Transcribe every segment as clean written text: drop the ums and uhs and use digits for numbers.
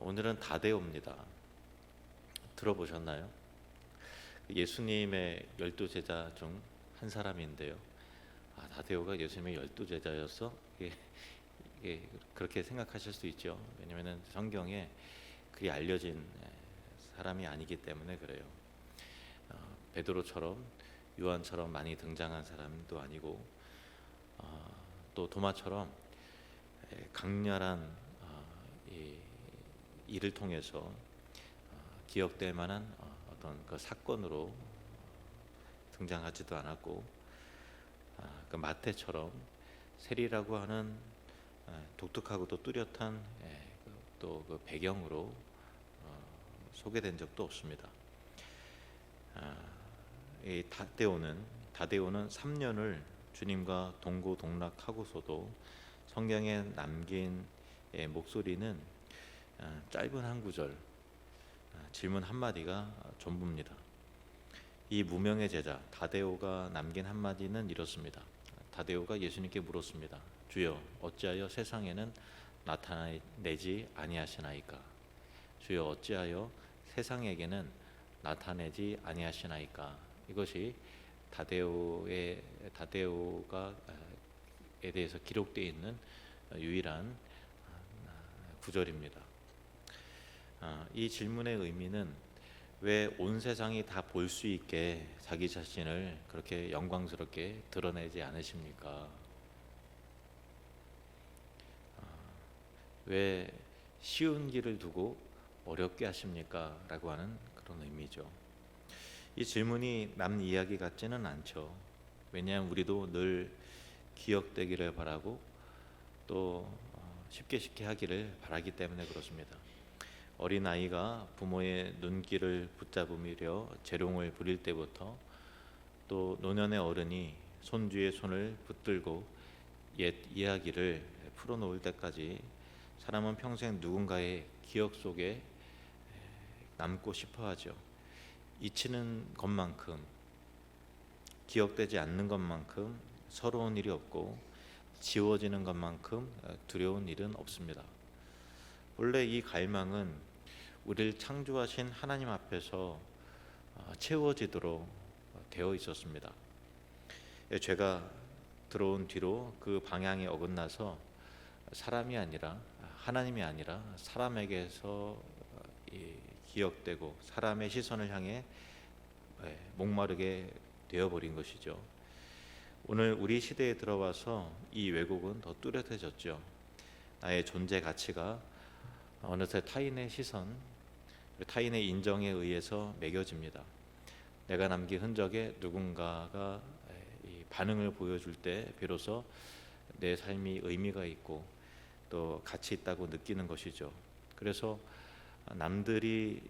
오늘은 다데오입니다. 들어보셨나요? 예수님의 12제자 중 한 사람인데요. 다데오가 예수님의 12제자였어? 이게 그렇게 생각하실 수 있죠. 왜냐하면 성경에 그리 알려진 사람이 아니기 때문에 그래요. 베드로처럼 요한처럼 많이 등장한 사람도 아니고 또 도마처럼 강렬한 이 일을 통해서 기억될 만한 어떤 그 사건으로 등장하지도 않았고, 그 마태처럼 세리라고 하는 독특하고도 뚜렷한 또 그 배경으로 소개된 적도 없습니다. 이 다데오는 3년을 주님과 동고동락하고서도 성경에 남긴 목소리는 짧은 한 구절, 질문 한마디가 전부입니다. 이 무명의 제자 다데오가 남긴 한마디는 이렇습니다. 다데오가 예수님께 물었습니다. 주여, 어찌하여 세상에는 나타내지 아니하시나이까? 주여, 어찌하여 세상에게는 나타내지 아니하시나이까? 이것이 다데오에 대해서 기록되어 있는 유일한 구절입니다. 이 질문의 의미는 왜 온 세상이 다 볼 수 있게 자기 자신을 그렇게 영광스럽게 드러내지 않으십니까? 왜 쉬운 길을 두고 어렵게 하십니까? 라고 하는 그런 의미죠. 이 질문이 남 이야기 같지는 않죠. 왜냐하면 우리도 늘 기억되기를 바라고 또 쉽게 하기를 바라기 때문에 그렇습니다. 어린아이가 부모의 눈길을 붙잡으려 재롱을 부릴 때부터 또 노년의 어른이 손주의 손을 붙들고 옛 이야기를 풀어놓을 때까지 사람은 평생 누군가의 기억 속에 남고 싶어 하죠. 잊히는 것만큼, 기억되지 않는 것만큼 서러운 일이 없고 지워지는 것만큼 두려운 일은 없습니다. 원래 이 갈망은 우리를 창조하신 하나님 앞에서 채워지도록 되어 있었습니다. 죄가 들어온 뒤로 그 방향이 어긋나서 사람이 아니라 하나님이 아니라 사람에게서 기억되고 사람의 시선을 향해 목마르게 되어버린 것이죠. 오늘 우리 시대에 들어와서 이 왜곡은 더 뚜렷해졌죠. 나의 존재 가치가 어느새 타인의 시선, 타인의 인정에 의해서 매겨집니다. 내가 남긴 흔적에 누군가가 반응을 보여줄 때 비로소 내 삶이 의미가 있고 또 가치 있다고 느끼는 것이죠. 그래서 남들이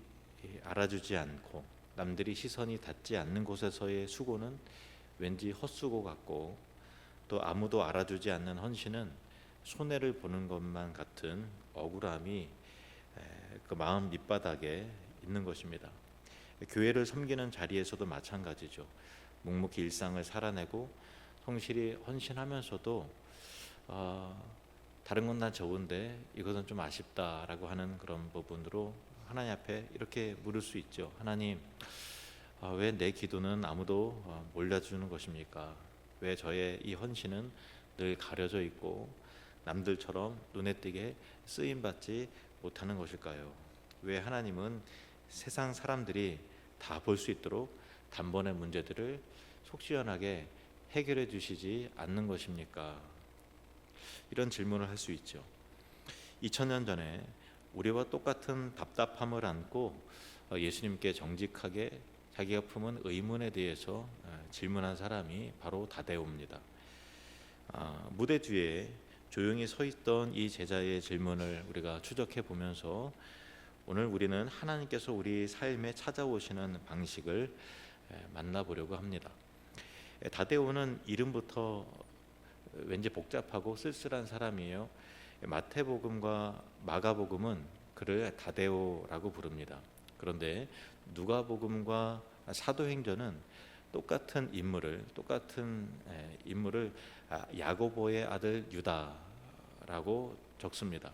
알아주지 않고 남들이 시선이 닿지 않는 곳에서의 수고는 왠지 헛수고 같고, 또 아무도 알아주지 않는 헌신은 손해를 보는 것만 같은 억울함이 그 마음 밑바닥에 있는 것입니다. 교회를 섬기는 자리에서도 마찬가지죠. 묵묵히 일상을 살아내고 성실히 헌신하면서도 다른 건 다 좋은데 이것은 좀 아쉽다라고 하는 그런 부분으로 하나님 앞에 이렇게 물을 수 있죠. 하나님, 왜 내 기도는 아무도 몰라주는 것입니까? 왜 저의 이 헌신은 늘 가려져 있고 남들처럼 눈에 띄게 쓰임받지 못하는 것일까요? 왜 하나님은 세상 사람들이 다 볼 수 있도록 단번에 문제들을 속 시원하게 해결해 주시지 않는 것입니까? 이런 질문을 할 수 있죠. 2000년 전에 우리와 똑같은 답답함을 안고 예수님께 정직하게 자기가 품은 의문에 대해서 질문한 사람이 바로 다데오입니다. 무대 뒤에 조용히 서 있던 이 제자의 질문을 우리가 추적해 보면서 오늘 우리는 하나님께서 우리 삶에 찾아오시는 방식을 만나보려고 합니다. 다데오는 이름부터 왠지 복잡하고 쓸쓸한 사람이에요. 마태복음과 마가복음은 그를 다데오라고 부릅니다. 그런데 누가복음과 사도행전은 똑같은 인물을 야고보의 아들 유다라고 적습니다.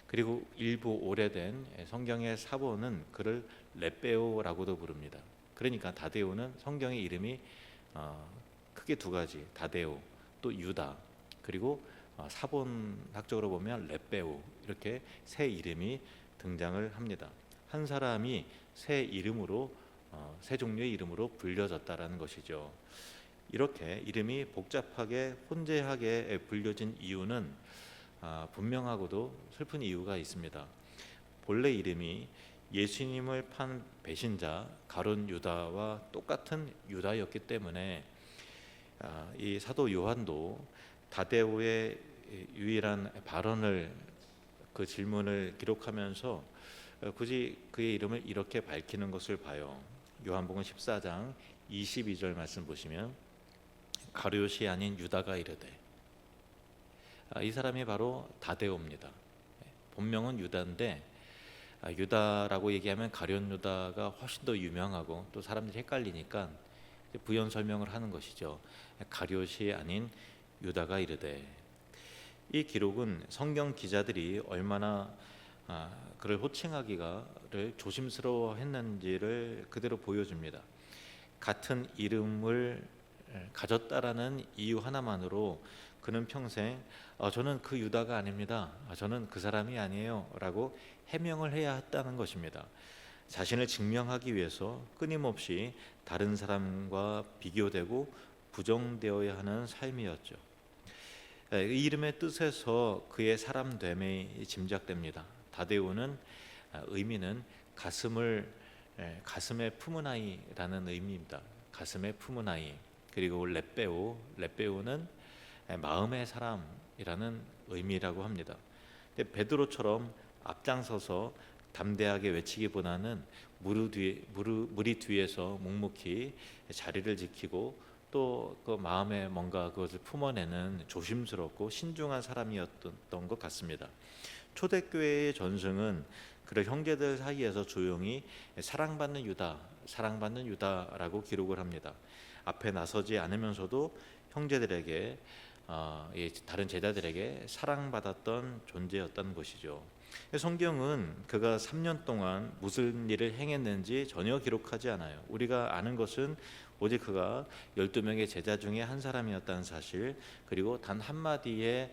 그리고 일부 오래된 성경의 사본은 그를 렛베오라고도 부릅니다. 그러니까 다데오는 성경의 이름이 크게 두 가지, 다데오 또 유다, 그리고 사본학적으로 보면 렛베오, 이렇게 세 이름이 등장을 합니다. 한 사람이 세 이름으로 세 종류의 이름으로 불려졌다라는 것이죠. 이렇게 이름이 복잡하게 혼재하게 불려진 이유는 분명하고도 슬픈 이유가 있습니다. 본래 이름이 예수님을 판 배신자 가룟 유다와 똑같은 유다였기 때문에 이 사도 요한도 다데오의 유일한 발언을, 그 질문을 기록하면서 굳이 그의 이름을 이렇게 밝히는 것을 봐요. 요한복음 14장 22절 말씀 보시면 가룟이 아닌 유다가 이르되, 이 사람이 바로 다데오입니다. 본명은 유다인데 유다라고 얘기하면 가룟 유다가 훨씬 더 유명하고 또 사람들이 헷갈리니까 부연 설명을 하는 것이죠. 가룟이 아닌 유다가 이르되. 이 기록은 성경 기자들이 얼마나 그를 호칭하기를 조심스러워했는지를 그대로 보여줍니다. 같은 이름을 가졌다라는 이유 하나만으로 그는 평생 저는 그 유다가 아닙니다, 저는 그 사람이 아니에요 라고 해명을 해야 했다는 것입니다. 자신을 증명하기 위해서 끊임없이 다른 사람과 비교되고 부정되어야 하는 삶이었죠. 이 이름의 뜻에서 그의 사람됨이 짐작됩니다. 다데오는 의미는 가슴에 품은 아이라는 의미입니다. 가슴에 품은 아이. 그리고 렛베오는 마음의 사람이라는 의미라고 합니다. 베드로처럼 앞장서서 담대하게 외치기보다는 무리 뒤에서 묵묵히 자리를 지키고 또 그 마음에 뭔가 그것을 품어내는 조심스럽고 신중한 사람이었던 것 같습니다. 초대교회의 전승은 그를 형제들 사이에서 조용히 사랑받는 유다라고 기록을 합니다. 앞에 나서지 않으면서도 형제들에게 다른 제자들에게 사랑받았던 존재였던 것이죠. 성경은 그가 3년 동안 무슨 일을 행했는지 전혀 기록하지 않아요. 우리가 아는 것은 오직 그가 12명의 제자 중에 한 사람이었다는 사실, 그리고 단 한마디의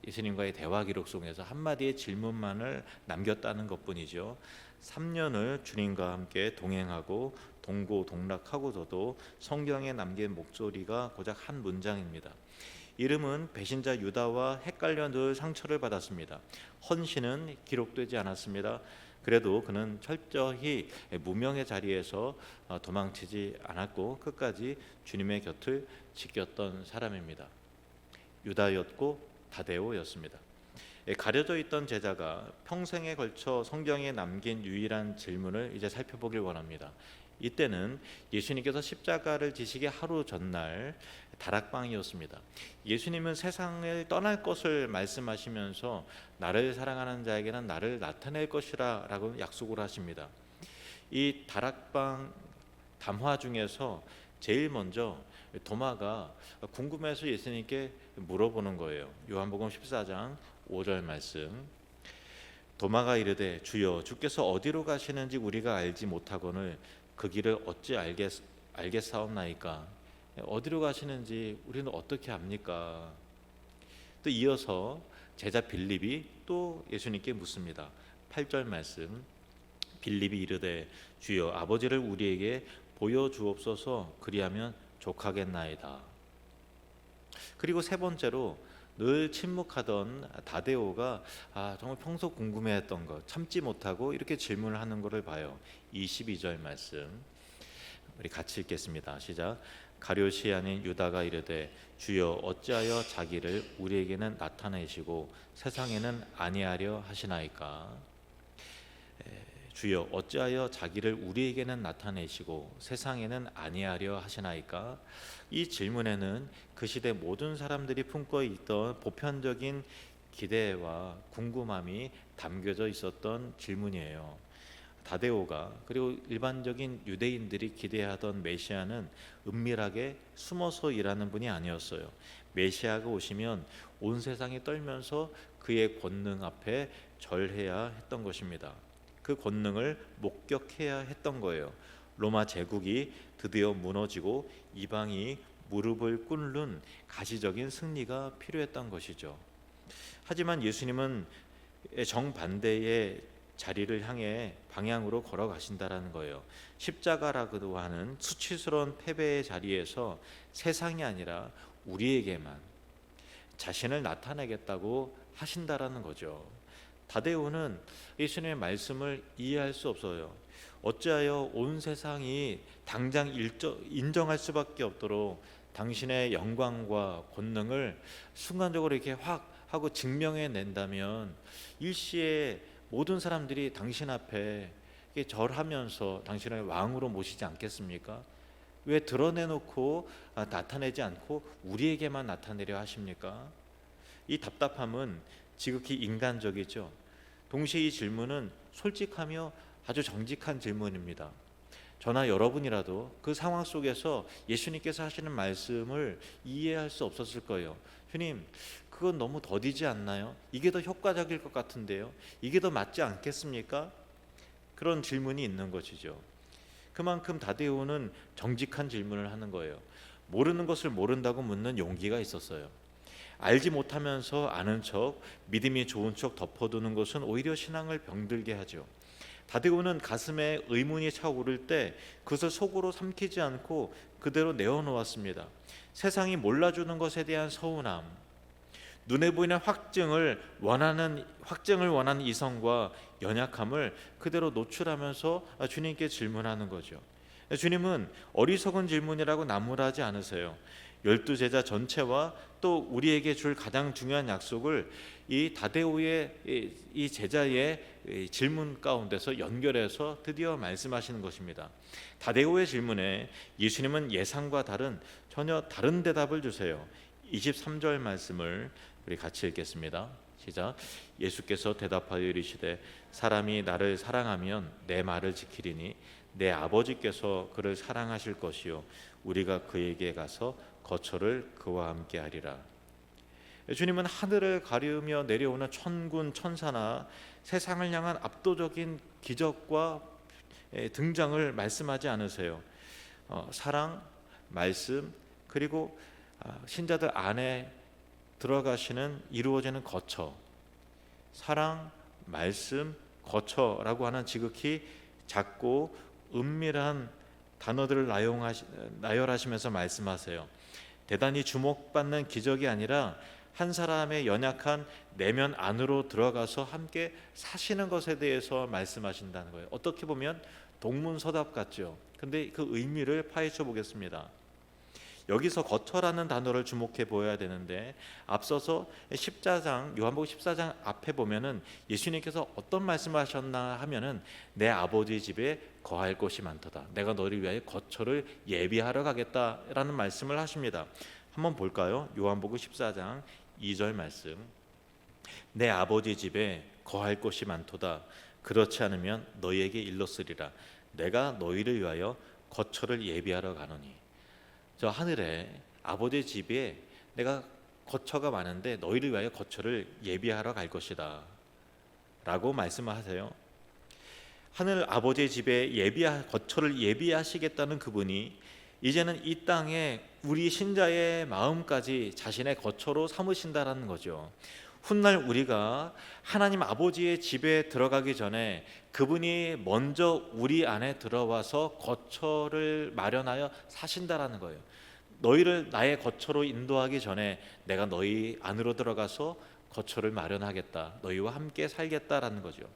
예수님과의 대화 기록 속에서 한마디의 질문만을 남겼다는 것뿐이죠. 3년을 주님과 함께 동행하고 동고동락하고서도 성경에 남긴 목소리가 고작 한 문장입니다. 이름은 배신자 유다와 헷갈려 늘 상처를 받았습니다. 헌신은 기록되지 않았습니다. 그래도 그는 철저히 무명의 자리에서 도망치지 않았고 끝까지 주님의 곁을 지켰던 사람입니다. 유다였고 다데오였습니다. 가려져 있던 제자가 평생에 걸쳐 성경에 남긴 유일한 질문을 이제 살펴보길 원합니다. 이때는 예수님께서 십자가를 지시기 하루 전날 다락방이었습니다. 예수님은 세상을 떠날 것을 말씀하시면서 나를 사랑하는 자에게는 나를 나타낼 것이라 라고 약속을 하십니다. 이 다락방 담화 중에서 제일 먼저 도마가 궁금해서 예수님께 물어보는 거예요. 요한복음 14장 5절 말씀. 도마가 이르되 주여, 주께서 어디로 가시는지 우리가 알지 못하거늘 그 길을 어찌 알겠사옵나이까. 어디로 가시는지 우리는 어떻게 압니까? 또 이어서 제자 빌립이 또 예수님께 묻습니다. 8절 말씀. 빌립이 이르되 주여, 아버지를 우리에게 보여주옵소서. 그리하면 족하겠나이다. 그리고 세 번째로 늘 침묵하던 다데오가 정말 평소 궁금해했던 것, 참지 못하고 이렇게 질문을 하는 것을 봐요. 22절 말씀 우리 같이 읽겠습니다. 시작. 가룟이 아닌 유다가 이르되 주여, 어찌하여 자기를 우리에게는 나타내시고 세상에는 아니하려 하시나이까. 주여, 어찌하여 자기를 우리에게는 나타내시고 세상에는 아니하려 하시나이까. 이 질문에는 그 시대 모든 사람들이 품고 있던 보편적인 기대와 궁금함이 담겨져 있었던 질문이에요. 다데오가, 그리고 일반적인 유대인들이 기대하던 메시아는 은밀하게 숨어서 일하는 분이 아니었어요. 메시아가 오시면 온 세상이 떨면서 그의 권능 앞에 절해야 했던 것입니다. 그 권능을 목격해야 했던 거예요. 로마 제국이 드디어 무너지고 이방이 무릎을 꿇는 가시적인 승리가 필요했던 것이죠. 하지만 예수님은 정반대의 자리를 향해 방향으로 걸어가신다라는 거예요. 십자가라고도 하는 수치스러운 패배의 자리에서 세상이 아니라 우리에게만 자신을 나타내겠다고 하신다라는 거죠. 다데오는 예수님의 말씀을 이해할 수 없어요. 어찌하여 온 세상이 당장 인정할 수밖에 없도록 당신의 영광과 권능을 순간적으로 이렇게 확 하고 증명해 낸다면 일시에 모든 사람들이 당신 앞에 절하면서 당신을 왕으로 모시지 않겠습니까? 왜 드러내놓고 나타내지 않고 우리에게만 나타내려 하십니까? 이 답답함은 지극히 인간적이죠. 동시에 이 질문은 솔직하며 아주 정직한 질문입니다. 저나 여러분이라도 그 상황 속에서 예수님께서 하시는 말씀을 이해할 수 없었을 거예요. 주님, 그건 너무 더디지 않나요? 이게 더 효과적일 것 같은데요. 이게 더 맞지 않겠습니까? 그런 질문이 있는 것이죠. 그만큼 다데오는 정직한 질문을 하는 거예요. 모르는 것을 모른다고 묻는 용기가 있었어요. 알지 못하면서 아는 척, 믿음이 좋은 척 덮어두는 것은 오히려 신앙을 병들게 하죠. 다데오는 가슴에 의문이 차오를 때 그것을 속으로 삼키지 않고 그대로 내어놓았습니다. 세상이 몰라주는 것에 대한 서운함, 눈에 보이는 확증을 원하는 이성과 연약함을 그대로 노출하면서 주님께 질문하는 거죠. 주님은 어리석은 질문이라고 나무라지 않으세요. 12제자 전체와 또 우리에게 줄 가장 중요한 약속을 이 다데오의 이 제자의 질문 가운데서 연결해서 드디어 말씀하시는 것입니다. 다데오의 질문에 예수님은 예상과 다른 전혀 다른 대답을 주세요. 23절 말씀을 우리 같이 읽겠습니다. 시작. 예수께서 대답하여 이르시되 사람이 나를 사랑하면 내 말을 지키리니 내 아버지께서 그를 사랑하실 것이요 우리가 그에게 가서 거처를 그와 함께 하리라. 주님은 하늘을 가르며 내려오는 천군 천사나 세상을 향한 압도적인 기적과 등장을 말씀하지 않으세요. 사랑, 말씀, 그리고 신자들 안에 들어가시는 이루어지는 거처, 사랑, 말씀, 거처라고 하는 지극히 작고 은밀한 단어들을 나열하시면서 말씀하세요. 대단히 주목받는 기적이 아니라 한 사람의 연약한 내면 안으로 들어가서 함께 사시는 것에 대해서 말씀하신다는 거예요. 어떻게 보면 동문서답 같죠. 근데 그 의미를 파헤쳐 보겠습니다. 여기서 거처라는 단어를 주목해 보아야 되는데 앞서서 14장 요한복음 14장 앞에 보면은 예수님께서 어떤 말씀을 하셨나 하면은 내 아버지 집에 거할 곳이 많도다. 내가 너를 위하여 거처를 예비하러 가겠다라는 말씀을 하십니다. 한번 볼까요? 요한복음 14장 2절 말씀. 내 아버지 집에 거할 곳이 많도다. 그렇지 않으면 너희에게 일렀으리라. 내가 너희를 위하여 거처를 예비하러 가노니. 저 하늘에 아버지 집에 내가 거처가 많은데 너희를 위하여 거처를 예비하러 갈 것이다 라고 말씀을 하세요. 하늘 아버지의 집에 거처를 예비하시겠다는 그분이 이제는 이 땅에 우리 신자의 마음까지 자신의 거처로 삼으신다라는 거죠. 훗날 우리가 하나님 아버지의 집에 들어가기 전에 그분이 먼저 우리 안에 들어와서 거처를 마련하여 사신다라는 거예요. 너희를 나의 거처로 인도하기 전에 내가 너희 안으로 들어가서 거처를 마련하겠다. 너희와 함께 살겠다라는 거죠.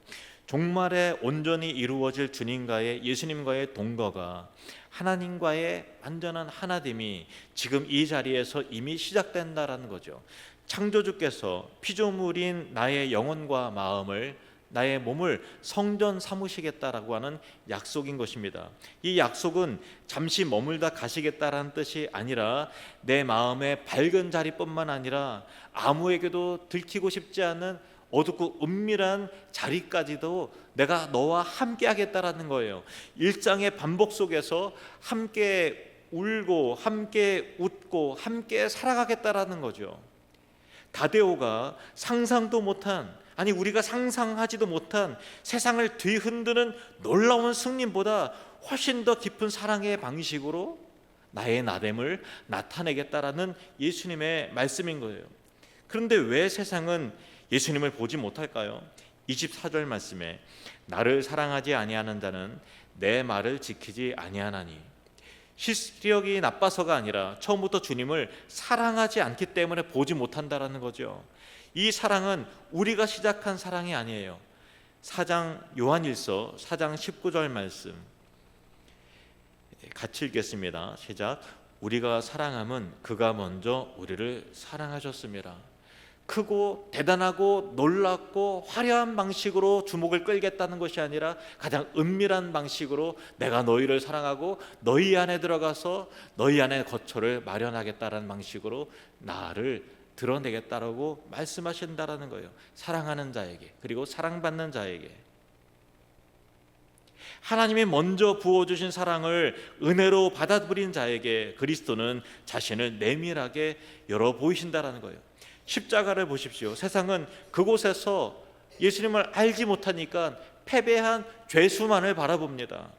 종말에 온전히 이루어질 주님과의 예수님과의 동거가 하나님과의 완전한 하나됨이 지금 이 자리에서 이미 시작된다라는 거죠. 창조주께서 피조물인 나의 영혼과 마음을 나의 몸을 성전 삼으시겠다라고 하는 약속인 것입니다. 이 약속은 잠시 머물다 가시겠다라는 뜻이 아니라 내 마음의 밝은 자리뿐만 아니라 아무에게도 들키고 싶지 않은 어둡고 은밀한 자리까지도 내가 너와 함께 하겠다라는 거예요. 일상의 반복 속에서 함께 울고 함께 웃고 함께 살아가겠다라는 거죠. 다데오가 상상도 못한, 아니 우리가 상상하지도 못한 세상을 뒤흔드는 놀라운 승리보다 훨씬 더 깊은 사랑의 방식으로 나의 나됨을 나타내겠다라는 예수님의 말씀인 거예요. 그런데 왜 세상은 예수님을 보지 못할까요? 24절 말씀에 나를 사랑하지 아니하는 자는 내 말을 지키지 아니하나니, 시력이 나빠서가 아니라 처음부터 주님을 사랑하지 않기 때문에 보지 못한다라는 거죠. 이 사랑은 우리가 시작한 사랑이 아니에요. 요한일서 4장 19절 말씀 같이 읽겠습니다. 시작. 우리가 사랑함은 그가 먼저 우리를 사랑하셨습니다. 크고 대단하고 놀랍고 화려한 방식으로 주목을 끌겠다는 것이 아니라 가장 은밀한 방식으로 내가 너희를 사랑하고 너희 안에 들어가서 너희 안에 거처를 마련하겠다는 방식으로 나를 드러내겠다라고 말씀하신다라는 거예요. 사랑하는 자에게, 그리고 사랑받는 자에게. 하나님이 먼저 부어주신 사랑을 은혜로 받아들인 자에게 그리스도는 자신을 내밀하게 열어 보이신다라는 거예요. 십자가를 보십시오. 세상은 그곳에서 예수님을 알지 못하니까 패배한 죄수만을 바라봅니다.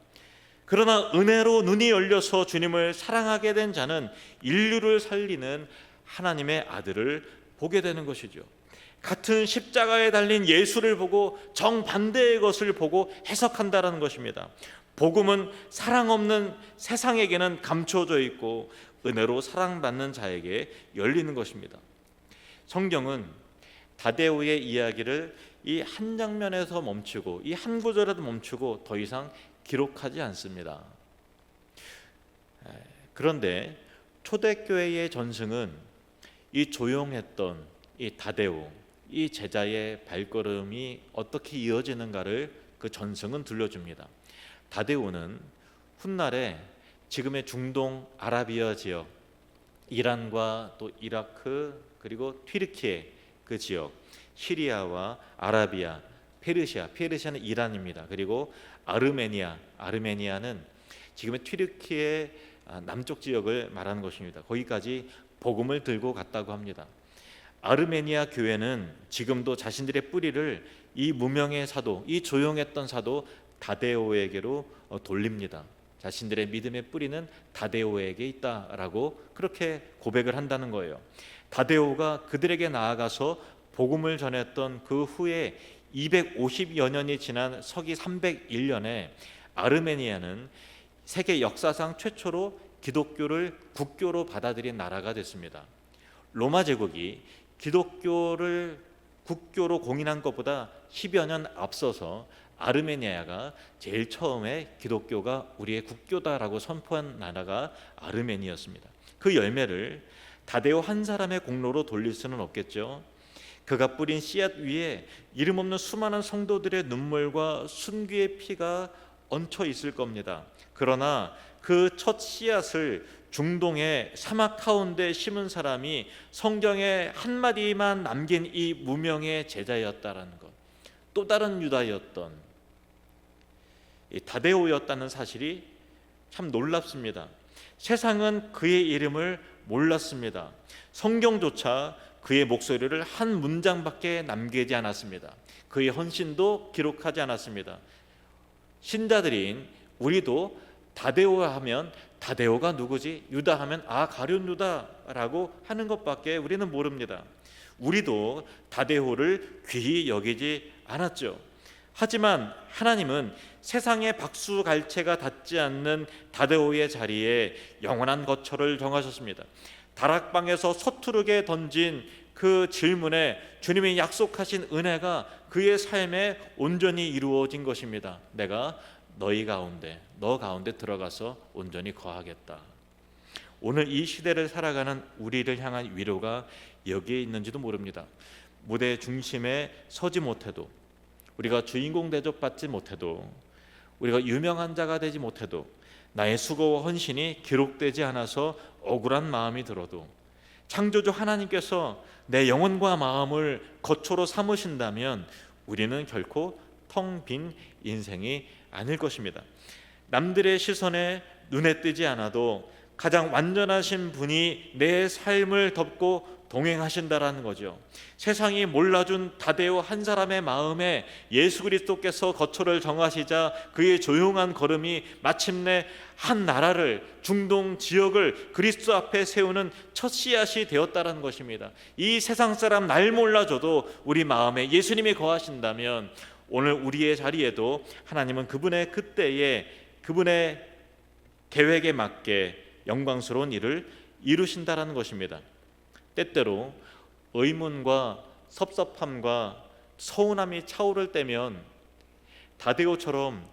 그러나 은혜로 눈이 열려서 주님을 사랑하게 된 자는 인류를 살리는 하나님의 아들을 보게 되는 것이죠. 같은 십자가에 달린 예수를 보고 정반대의 것을 보고 해석한다라는 것입니다. 복음은 사랑 없는 세상에게는 감춰져 있고 은혜로 사랑받는 자에게 열리는 것입니다. 성경은 다데오의 이야기를 이 한 장면에서 멈추고, 이 한 구절에도 멈추고 더 이상 기록하지 않습니다. 그런데 초대교회의 전승은 이 조용했던 이 다데오, 이 제자의 발걸음이 어떻게 이어지는가를 그 전승은 들려줍니다. 다데오는 훗날에 지금의 중동 아라비아 지역, 이란과 또 이라크, 그리고 튀르키예 그 지역, 시리아와 아라비아, 페르시아는 이란입니다. 그리고 아르메니아는 지금의 튀르키예 남쪽 지역을 말하는 것입니다. 거기까지 복음을 들고 갔다고 합니다. 아르메니아 교회는 지금도 자신들의 뿌리를 이 무명의 사도, 이 조용했던 사도 다데오에게로 돌립니다. 자신들의 믿음의 뿌리는 다데오에게 있다라고 그렇게 고백을 한다는 거예요. 다데오가 그들에게 나아가서 복음을 전했던 그 후에 250여 년이 지난 서기 301년에 아르메니아는 세계 역사상 최초로 기독교를 국교로 받아들인 나라가 됐습니다. 로마 제국이 기독교를 국교로 공인한 것보다 10여 년 앞서서 아르메니아가 제일 처음에 기독교가 우리의 국교다라고 선포한 나라가 아르메니아였습니다. 그 열매를 다데오 한 사람의 공로로 돌릴 수는 없겠죠. 그가 뿌린 씨앗 위에 이름 없는 수많은 성도들의 눈물과 순귀의 피가 얹혀 있을 겁니다. 그러나 그 첫 씨앗을 중동의 사막 가운데 심은 사람이 성경에 한마디만 남긴 이 무명의 제자였다라는 것, 또 다른 유다였던 다데오였다는 사실이 참 놀랍습니다. 세상은 그의 이름을 몰랐습니다. 성경조차 그의 목소리를 한 문장밖에 남기지 않았습니다. 그의 헌신도 기록하지 않았습니다. 신자들인 우리도 다데오 하면 다데오가 누구지? 유다 하면 가룟 유다라고 하는 것밖에 우리는 모릅니다. 우리도 다데오를 귀히 여기지 않았죠. 하지만 하나님은 세상의 박수갈채가 닿지 않는 다데오의 자리에 영원한 거처를 정하셨습니다. 다락방에서 서투르게 던진 그 질문에 주님이 약속하신 은혜가 그의 삶에 온전히 이루어진 것입니다. 내가 너 가운데 들어가서 온전히 거하겠다. 오늘 이 시대를 살아가는 우리를 향한 위로가 여기에 있는지도 모릅니다. 무대 중심에 서지 못해도, 우리가 주인공 대접받지 못해도, 우리가 유명한 자가 되지 못해도, 나의 수고와 헌신이 기록되지 않아서 억울한 마음이 들어도, 창조주 하나님께서 내 영혼과 마음을 거처로 삼으신다면 우리는 결코 텅 빈 인생이 아닐 것입니다. 남들의 시선에 눈에 띄지 않아도 가장 완전하신 분이 내 삶을 덮고 동행하신다라는 거죠. 세상이 몰라준 다데오 한 사람의 마음에 예수 그리스도께서 거처를 정하시자 그의 조용한 걸음이 마침내 한 나라를, 중동 지역을 그리스도 앞에 세우는 첫 씨앗이 되었다라는 것입니다. 이 세상 사람 날 몰라줘도 우리 마음에 예수님이 거하신다면 오늘 우리의 자리에도 하나님은 그분의 그때에 그분의 계획에 맞게 영광스러운 일을 이루신다라는 것입니다. 때때로 의문과 섭섭함과 서운함이 차오를 때면 다데오처럼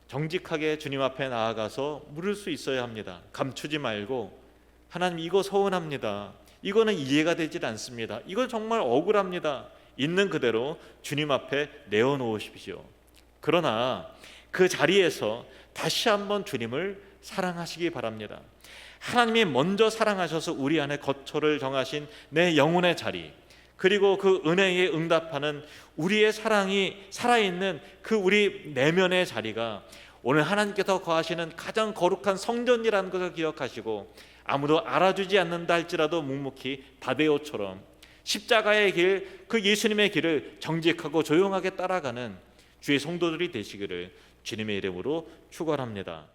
정직하게 주님 앞에 나아가서 물을 수 있어야 합니다. 감추지 말고 하나님 이거 서운합니다. 이거는 이해가 되질 않습니다. 이건 정말 억울합니다. 있는 그대로 주님 앞에 내어놓으십시오. 그러나 그 자리에서 다시 한번 주님을 사랑하시기 바랍니다. 하나님이 먼저 사랑하셔서 우리 안에 거처를 정하신 내 영혼의 자리, 그리고 그 은혜에 응답하는 우리의 사랑이 살아있는 그 우리 내면의 자리가 오늘 하나님께서 거하시는 가장 거룩한 성전이라는 것을 기억하시고 아무도 알아주지 않는다 할지라도 묵묵히 다데오처럼 십자가의 길, 그 예수님의 길을 정직하고 조용하게 따라가는 주의 성도들이 되시기를 주님의 이름으로 축원합니다.